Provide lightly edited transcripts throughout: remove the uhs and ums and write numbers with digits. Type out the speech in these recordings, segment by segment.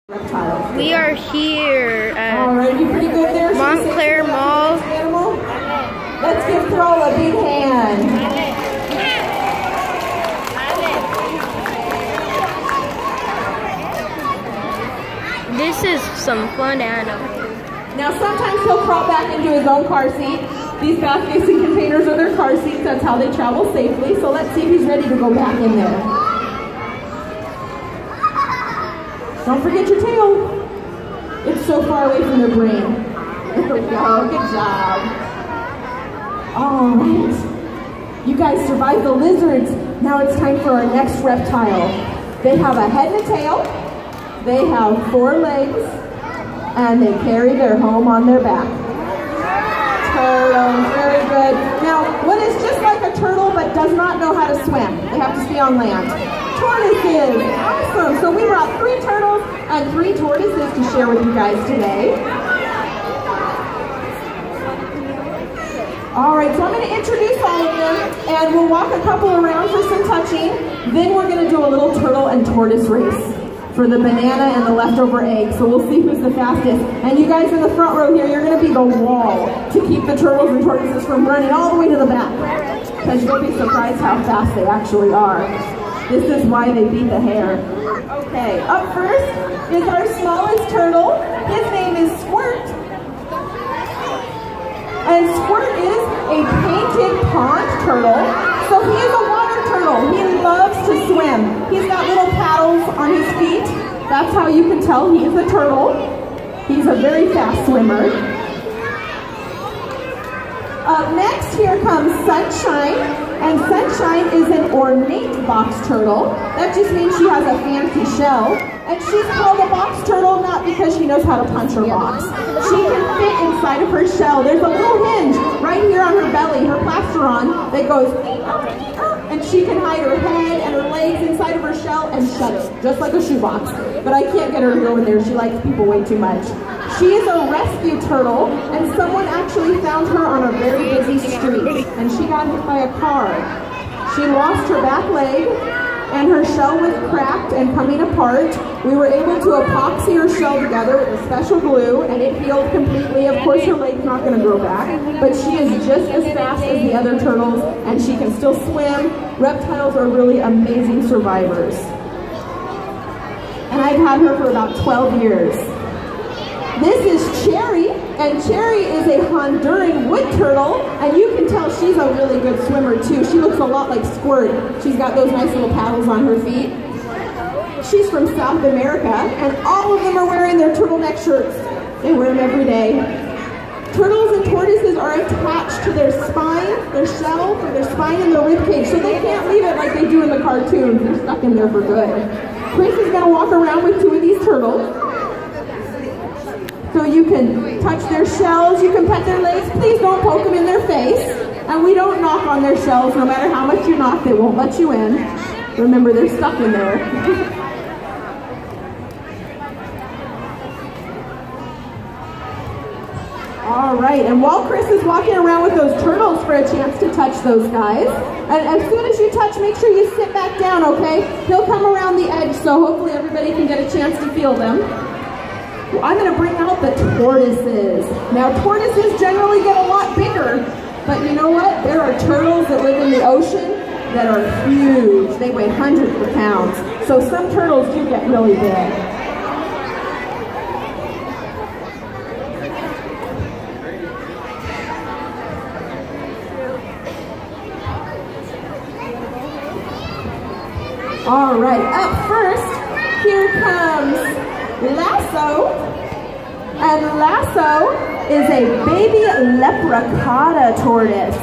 Reptile. We are here at there, Montclair Mall. Let's give Thrall a big hand. This is some fun animals. Now sometimes he'll crawl back into his own car seat. These bath basin containers are their car seats. That's how they travel safely. So let's see if he's ready to go back in there. Don't forget your tail. It's so far away from your brain. There we go. Good job. All right. You guys survived the lizards. Now it's time for our next reptile. They have a head and a tail. They have 4 legs. And they carry their home on their back. Turtle, very good. Now, what is just like a turtle but does not know how to swim? They have to stay on land. Tortoises, awesome. So we brought 3 turtles and 3 tortoises to share with you guys today. All right, so I'm going to introduce all of them, and we'll walk a couple around for some touching. Then we're going to do a little turtle and tortoise race for the banana and the leftover egg. So we'll see who's the fastest. And you guys in the front row here, you're going to be the wall to keep the turtles and tortoises from running all the way to the back. Because you'll be surprised how fast they actually are. This is why they beat the hair. Okay, up first is our smallest turtle. His name is Squirt. And Squirt is a painted pond turtle. So he is a water turtle. He loves to swim. He's got little paddles on his feet. That's how you can tell he is a turtle. He's a very fast swimmer. Up next, here comes Sunshine. And Sunshine is an ornate box turtle. That just means she has a fancy shell. And she's called a box turtle not because she knows how to punch her box. She can fit inside of her shell. There's a little hinge right here on her belly, her plasteron, that goes, and she can hide her head and her legs inside of her shell and shut it, just like a shoebox. But I can't get her to go in there. She likes people way too much. She is a rescue turtle, and someone actually found her on a very busy street, and she got hit by a car. She lost her back leg, and her shell was cracked and coming apart. We were able to epoxy her shell together with a special glue, and it healed completely. Of course, her leg's not going to grow back, but she is just as fast as the other turtles, and she can still swim. Reptiles are really amazing survivors. And I've had her for about 12 years. This is Cherry, and Cherry is a Honduran wood turtle, and you can tell she's a really good swimmer too. She looks a lot like Squirt. She's got those nice little paddles on her feet. She's from South America, and all of them are wearing their turtleneck shirts. They wear them every day. Turtles and tortoises are attached to their spine, their shell, for their spine and their ribcage, so they can't leave it like they do in the cartoons. They're stuck in there for good. Chris is going to walk around with 2 of these turtles. So you can touch their shells, you can pet their legs. Please don't poke them in their face. And we don't knock on their shells. No matter how much you knock, they won't let you in. Remember, they're stuck in there. All right, and while Chris is walking around with those turtles for a chance to touch those guys, and as soon as you touch, make sure you sit back down, okay? He'll come around the edge, so hopefully everybody can get a chance to feel them. Well, I'm going to bring out the tortoises. Now, tortoises generally get a lot bigger, but you know what? There are turtles that live in the ocean that are huge. They weigh hundreds of pounds. So some turtles do get really big. All right, up first, here comes Lasso, and Lasso is a baby leprechauda tortoise.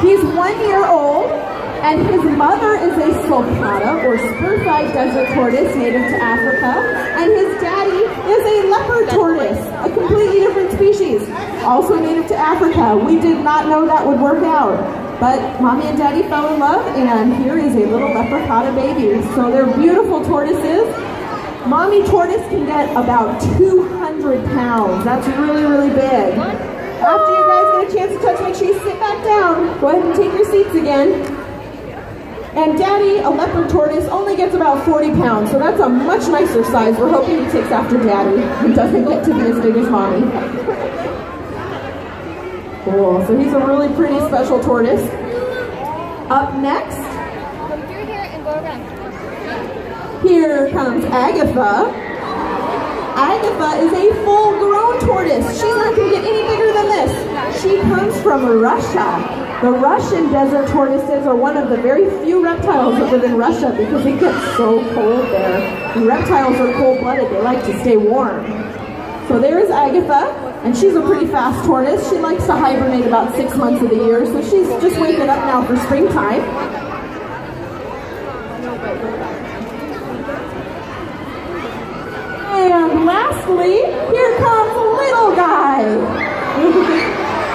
He's 1 year old, and his mother is a sulcata, or spur-thighed desert tortoise native to Africa, and his daddy is a leopard tortoise, a completely different species, also native to Africa. We did not know that would work out, but Mommy and Daddy fell in love, and here is a little leprechauda baby. So they're beautiful tortoises. Mommy tortoise can get about 200 pounds. That's really, really big. After you guys get a chance to touch, make sure you sit back down. Go ahead and take your seats again. And Daddy, a leopard tortoise, only gets about 40 pounds, so that's a much nicer size. We're hoping he takes after Daddy. He doesn't get to be as big as Mommy. Cool, so he's a really pretty special tortoise. Up next, Come through here and go around. here comes Agatha. Agatha is a full-grown tortoise. She's not going to get any bigger than this. She comes from Russia. The Russian desert tortoises are one of the very few reptiles that live in Russia because it gets so cold there. And reptiles are cold-blooded. They like to stay warm. So there's Agatha, and she's a pretty fast tortoise. She likes to hibernate about 6 months of the year, so she's just waking up now for springtime. And lastly, here comes little guy.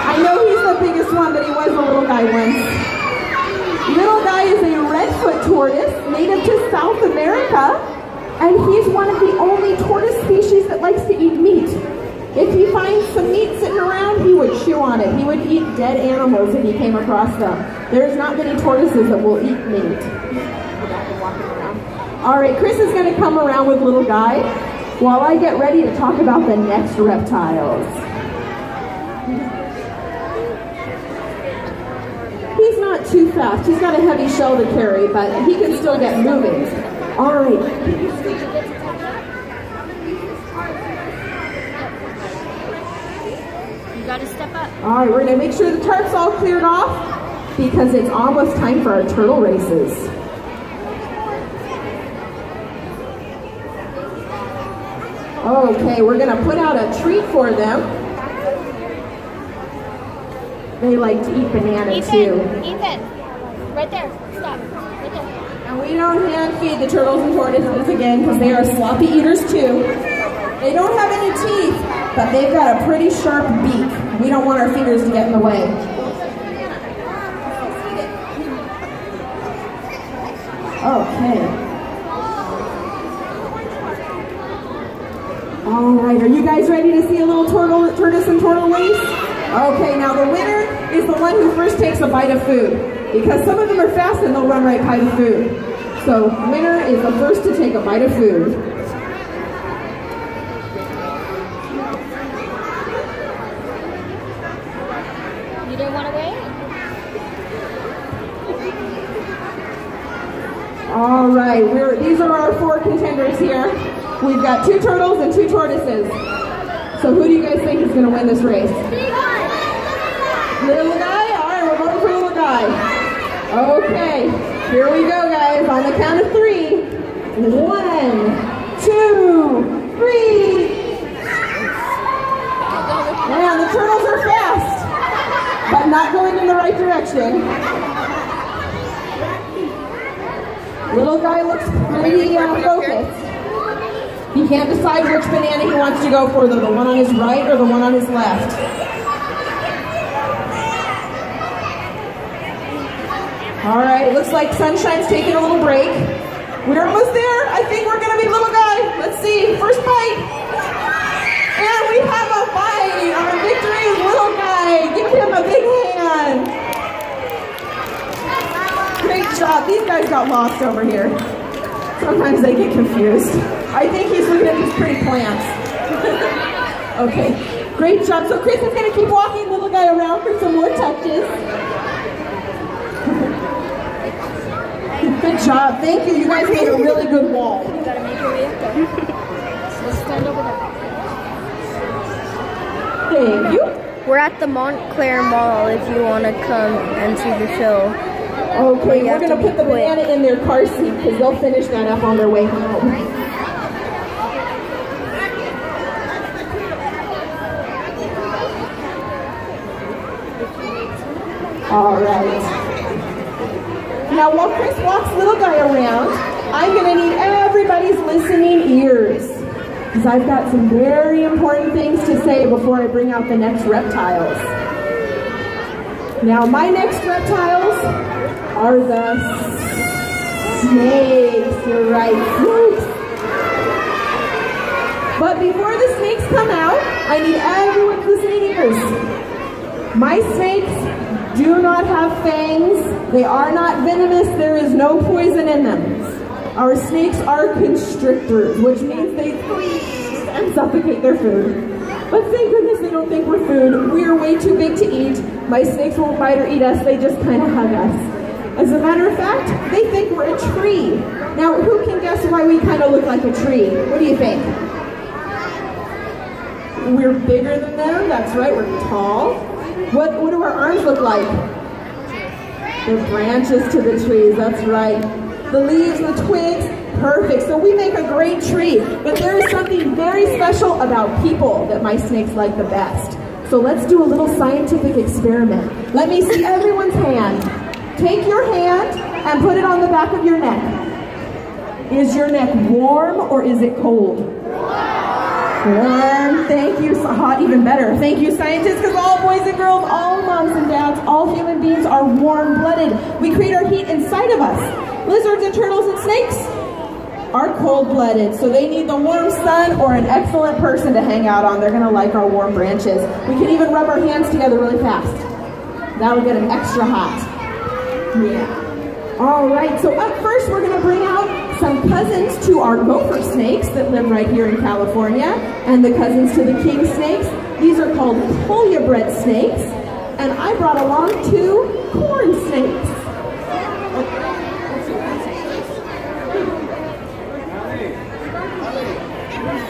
I know he's the biggest one, but he was a little guy once. Little guy is a redfoot tortoise native to South America, and he's one of the only tortoise species that likes to eat meat. If he finds some meat sitting around, he would chew on it. He would eat dead animals if he came across them. There's not many tortoises that will eat meat. All right, Chris is going to come around with little guy while I get ready to talk about the next reptiles. He's not too fast. He's got a heavy shell to carry, but he can still get moving. All right. You gotta step up. All right, we're gonna make sure the tarp's all cleared off because it's almost time for our turtle races. Okay, we're gonna put out a treat for them. They like to eat banana too. Ethan, right there, stop, right there. And we don't hand feed the turtles and tortoises again because they are sloppy eaters too. They don't have any teeth, but they've got a pretty sharp beak. We don't want our fingers to get in the way. Okay. All right, are you guys ready to see a little tortoise and turtle race? Okay, now the winner is the one who first takes a bite of food, because some of them are fast and they'll run right by the food. So winner is the first to take a bite of food. You didn't want to wait? All right, these are our 4 contenders here. We've got 2 turtles and 2 tortoises. So who do you guys think is going to win this race? Little guy? All right, we're voting for little guy. Okay, here we go, guys. On the count of 3. 1, 2, 3. Man, the turtles are fast, but not going in the right direction. Little guy looks pretty focused. He can't decide which banana he wants to go for, though, the one on his right or the one on his left. All right, looks like Sunshine's taking a little break. We're almost there. I think we're going to be little guy. Let's see. First bite. And we have a bite. Our victory is little guy. Give him a big hand. Great job. These guys got lost over here. Sometimes they get confused. I think he's looking at these pretty plants. Okay, great job. So Chris is going to keep walking little guy around for some more touches. Good job. Thank you. You guys made a really good wall. You gotta make your way up there. Let's stand over there. Thank you. We're at the Montclair Mall if you want to come and see the show. Okay, we're going to put the banana in their car seat because they'll finish that up on their way home. All right. Now, while Chris walks little guy around, I'm going to need everybody's listening ears, because I've got some very important things to say before I bring out the next reptiles. Now, my next reptiles are the snakes. You're right, snakes. But before the snakes come out, I need everyone's listening ears. My snakes do not have fangs. They are not venomous. There is no poison in them. Our snakes are constrictors, which means they squeeze and suffocate their food. But thank goodness they don't think we're food. We are way too big to eat. My snakes won't bite or eat us. They just kind of hug us. As a matter of fact, they think we're a tree. Now, who can guess why we kind of look like a tree? What do you think? We're bigger than them. That's right, we're tall. What do our arms look like? They're branches to the trees, that's right. The leaves, the twigs, perfect. So we make a great tree. But there is something very special about people that my snakes like the best. So let's do a little scientific experiment. Let me see everyone's hand. Take your hand and put it on the back of your neck. Is your neck warm or is it cold? Warm, thank you. Hot, even better. Thank you, scientists, because all boys and girls, all moms and dads, all human beings are warm-blooded. We create our heat inside of us. Lizards and turtles and snakes are cold-blooded, so they need the warm sun or an excellent person to hang out on. They're going to like our warm branches. We can even rub our hands together really fast. That'll get them extra hot. Yeah. All right, so up first we're going to bring out some cousins to our gopher snakes that live right here in California, and the cousins to the king snakes. These are called polio-bred snakes, and I brought along 2 corn snakes.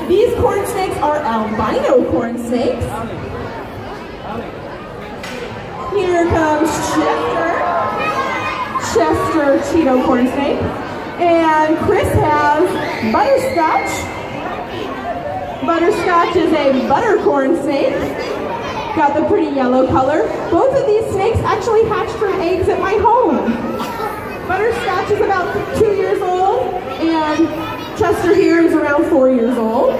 These corn snakes are albino corn snakes. Here comes Chester Cheeto corn snake. And Chris has Butterscotch. Butterscotch is a buttercorn snake. Got the pretty yellow color. Both of these snakes actually hatched from eggs at my home. Butterscotch is about 2 years old, and Chester here is around 4 years old.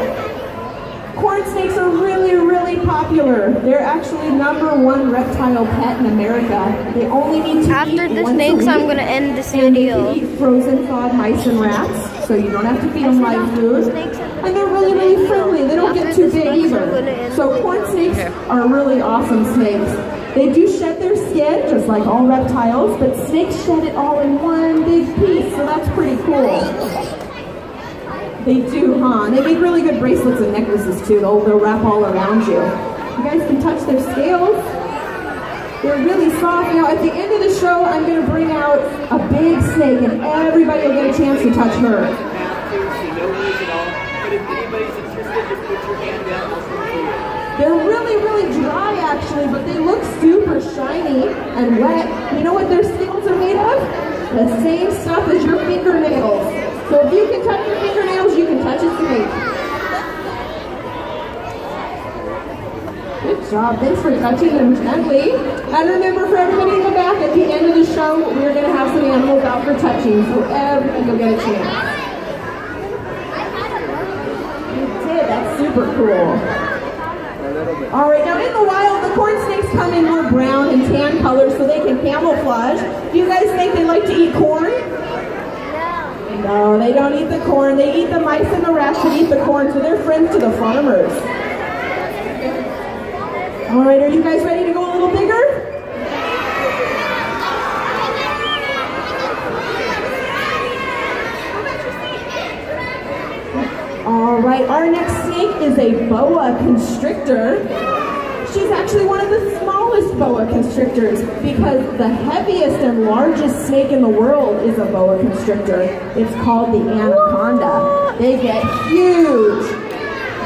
Corn snakes are really, really popular. They're actually #1 reptile pet in America. They only need to After eat the once snakes, a week, I'm going to end this and they video. can eat frozen thawed mice and rats, so you don't have to feed them live food. And they're really, really friendly. They don't get too big either. So corn snakes are really awesome snakes. They do shed their skin, just like all reptiles, but snakes shed it all in one big piece, so that's pretty cool. They do, huh? And they make really good bracelets and necklaces too. They'll wrap all around you. You guys can touch their scales. They're really soft. Now at the end of the show, I'm going to bring out a big snake, and everybody will get a chance to touch her. They're really, really dry actually, but they look super shiny and wet. You know what their scales are made of? The same stuff as your fingernails. So if you can touch your fingernails, you can touch a snake. Good job. Thanks for touching them gently. And remember, for everybody in the back, at the end of the show, we're going to have some animals out for touching, so everybody will get a chance. You did. That's super cool. All right, now in the wild, the corn snakes come in more brown and tan colors so they can camouflage. Do you guys think they like to eat corn? No, they don't eat the corn. They eat the mice and the rats that eat the corn, so they're friends to the farmers. All right, are you guys ready to go a little bigger? All right, our next snake is a boa constrictor. She's actually one of the smallest boa constrictors because the heaviest and largest snake in the world is a boa constrictor. It's called the anaconda. They get huge.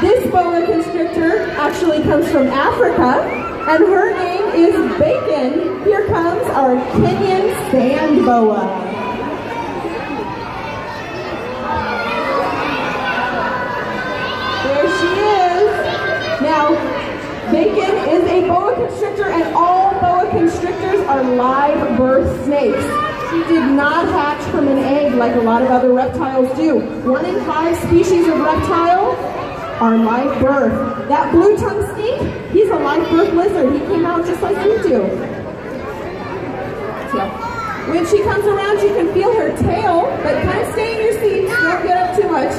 This boa constrictor actually comes from Africa, and her name is Bacon. Here comes our Kenyan sand boa. There she is. Now, Bacon is a boa constrictor, and all boa constrictors are live birth snakes. She did not hatch from an egg like a lot of other reptiles do. 1 in 5 species of reptile are live birth. That blue-tongued snake, he's a live birth lizard. He came out just like you do. So, when she comes around, you can feel her tail, but kind of stay in your seat. Don't get up too much.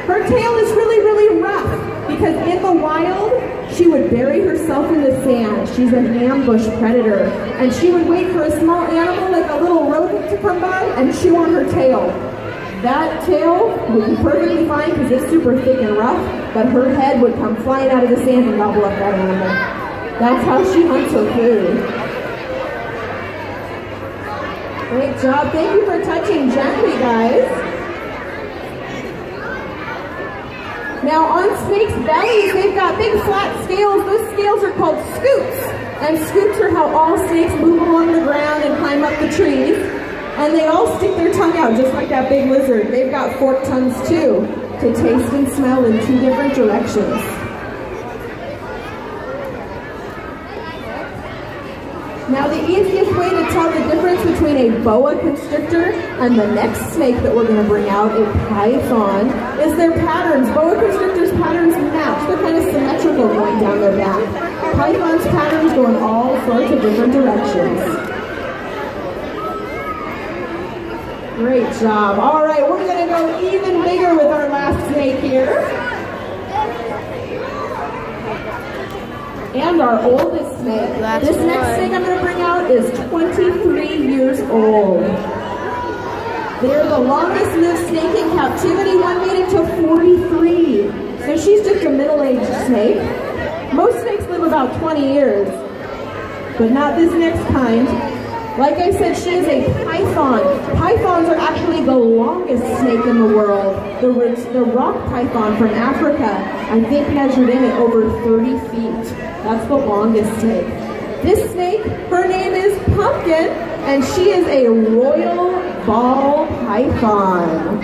Her tail is really, really rough because in the wild, she would bury herself in the sand. She's an ambush predator. And she would wait for a small animal like a little rodent to come by and chew on her tail. That tail would be perfectly fine because it's super thick and rough, but her head would come flying out of the sand and gobble up that animal. That's how she hunts her food. Great job. Thank you for touching gently, guys. Now on snakes' bellies, they've got big flat scales. Those scales are called scoots. And scoots are how all snakes move along the ground and climb up the trees. And they all stick their tongue out just like that big lizard. They've got forked tongues too, to taste and smell in 2 different directions. Now the easiest way to tell the difference between a boa constrictor and the next snake that we're going to bring out, a python, is their patterns. Boa constrictors' patterns match. They're kind of symmetrical going down their back. Python's patterns go in all sorts of different directions. Great job. All right, we're going to go even bigger with our last snake here. And our oldest snake. This next snake I'm going to bring out is 23 years old. They're the longest lived snake in captivity. One made it to 43. So she's just a middle-aged snake. Most snakes live about 20 years, but not this next kind. Like I said, she is a python. Pythons are actually the longest snake in the world. The rock python from Africa, I think measured in at over 30 feet. That's the longest snake. This snake, her name is Pumpkin, and she is a royal ball python.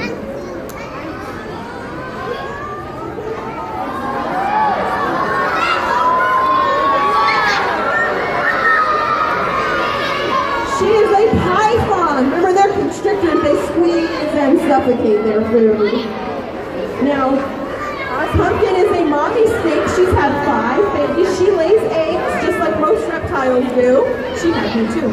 She is a python. Remember, they're constrictors. They squeeze and suffocate their food. Now, our Pumpkin is a mommy snake. She's had 5 babies. She lays eggs just like most reptiles do. She has me too.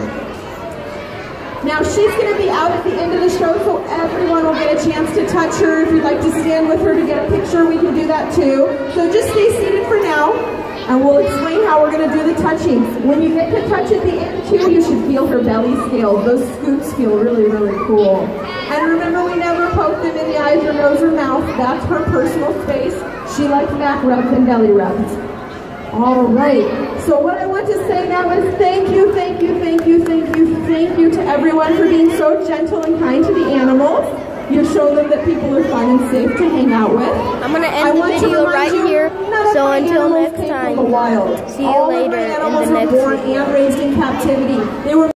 Now, she's going to be out at the end of the show, so everyone will get a chance to touch her. If you'd like to stand with her to get a picture, we can do that too. So just stay seated for now. And we'll explain how we're going to do the touching. When you get to touch at the end too, you should feel her belly scales. Those scoots feel really, really cool. And remember, we never poke them in the eyes or nose or mouth. That's her personal space. She likes back rubs and belly rubs. All right. So what I want to say now is thank you, thank you, thank you, thank you, thank you to everyone for being so gentle and kind to the animals. You show them that people are fun and safe to hang out with. I'm going to end the video right here. So until next time, see you later in the next video. All of my animals were born and raised in captivity. They were